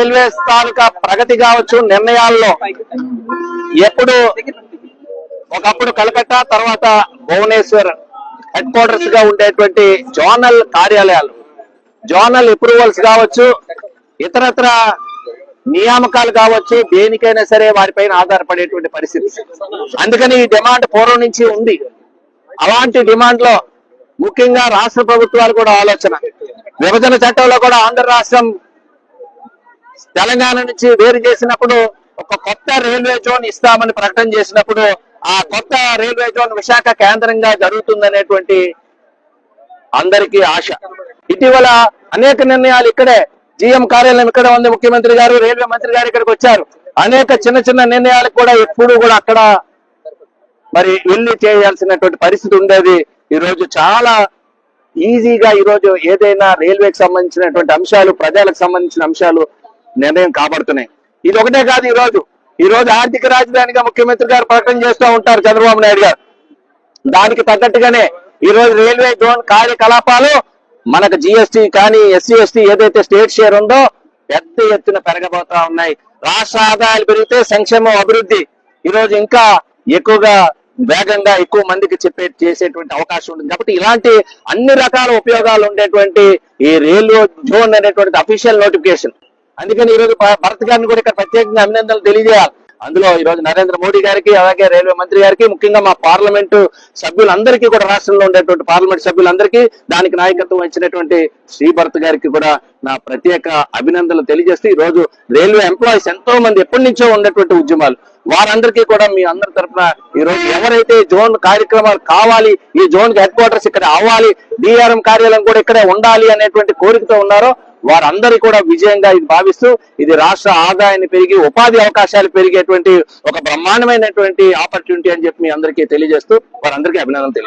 Railway తాలూకా ప్రగతి కావచ్చు, నిర్ణయాల్లో ఎప్పుడు ఒకప్పుడు కలకత్తా తర్వాత భువనేశ్వర్ హెడ్ క్వార్టర్స్ గా ఉండేటువంటి జోనల్ కార్యాలయాలు, జోనల్ అప్రూవల్స్ కావచ్చు, ఇతరత్ర నియామకాలు కావచ్చు, దేనికైనా సరే వారిపైన ఆధారపడేటువంటి పరిస్థితి. అందుకని ఈ డిమాండ్ పూర్వం నుంచి ఉంది. అలాంటి డిమాండ్ లో ముఖ్యంగా రాష్ట్ర ప్రభుత్వాలు కూడా ఆలోచన, విభజన చట్టంలో కూడా ఆంధ్ర రాష్ట్రం తెలంగాణ నుంచి వేరు చేసినప్పుడు ఒక కొత్త రైల్వే జోన్ ఇస్తామని ప్రకటన చేసినప్పుడు ఆ కొత్త రైల్వే జోన్ విశాఖ కేంద్రంగా జరుగుతుందనేటువంటి అందరికీ ఆశ. ఇటీవల అనేక నిర్ణయాలు ఇక్కడే, జీఎం కార్యాలయం ఇక్కడ ఉంది, ముఖ్యమంత్రి గారు రైల్వే మంత్రి గారు ఇక్కడికి వచ్చారు. అనేక చిన్న చిన్న నిర్ణయాలకు కూడా ఎప్పుడు కూడా అక్కడ మరి వెళ్ళి చేయాల్సినటువంటి పరిస్థితి ఉండేది. ఈ రోజు చాలా ఈజీగా ఈ రోజు ఏదైనా రైల్వేకి సంబంధించినటువంటి అంశాలు, ప్రజలకు సంబంధించిన అంశాలు నిర్ణయం కాబడుతున్నాయి. ఇది ఒకటే కాదు, ఈ రోజు ఆర్థిక రాజధానిగా ముఖ్యమంత్రి గారు ప్రకటన చేస్తూ ఉంటారు చంద్రబాబు నాయుడు గారు. దానికి తగ్గట్టుగానే ఈ రోజు రైల్వే జోన్ కార్యకలాపాలు మనకు జిఎస్టీ కానీ ఎస్సీ ఎస్టీ ఏదైతే స్టేట్ షేర్ ఉందో పెద్ద ఎత్తున పెరగబోతా ఉన్నాయి. రాష్ట్ర ఆదాయాలు పెరిగితే సంక్షేమం, అభివృద్ధి ఈ రోజు ఇంకా ఎక్కువగా వేగంగా ఎక్కువ మందికి చేసేటువంటి అవకాశం ఉంటుంది. కాబట్టి ఇలాంటి అన్ని రకాల ఉపయోగాలు ఉండేటువంటి ఈ రైల్వే జోన్ అనేటువంటి అఫీషియల్ నోటిఫికేషన్. అందుకని ఈ రోజు భరత్ గారిని కూడా ఇక్కడ ప్రత్యేకంగా అభినందనలు తెలియజేయాలి. అందులో ఈ రోజు నరేంద్ర మోడీ గారికి, అలాగే రైల్వే మంత్రి గారికి, ముఖ్యంగా మా పార్లమెంటు సభ్యులందరికీ కూడా, రాష్ట్రంలో ఉండేటువంటి పార్లమెంట్ సభ్యులందరికీ, దానికి నాయకత్వం వహించినటువంటి శ్రీ భరత్ గారికి కూడా నా ప్రత్యేక అభినందనలు తెలియజేస్తూ, ఈ రోజు రైల్వే ఎంప్లాయీస్ ఎంతో మంది ఎప్పటి నుంచో ఉన్నటువంటి ఉద్యమాలు, వారందరికీ కూడా మీ అందరి తరఫున ఈ రోజు ఎవరైతే జోన్ కార్యక్రమాలు కావాలి, ఈ జోన్ హెడ్ క్వార్టర్స్ ఇక్కడ అవ్వాలి, డిఆర్ఎం కార్యాలయం కూడా ఇక్కడే ఉండాలి అనేటువంటి కోరికతో ఉన్నారో వారందరి కూడా విజయంగా ఇది భావిస్తూ, ఇది రాష్ట్ర ఆదాయాన్ని పెరిగి ఉపాధి అవకాశాలు పెరిగేటువంటి ఒక బ్రహ్మాండమైనటువంటి ఆపర్చునిటీ అని చెప్పి మీ అందరికీ తెలియజేస్తూ వారందరికీ అభినందనలు తెలియజేస్తాను.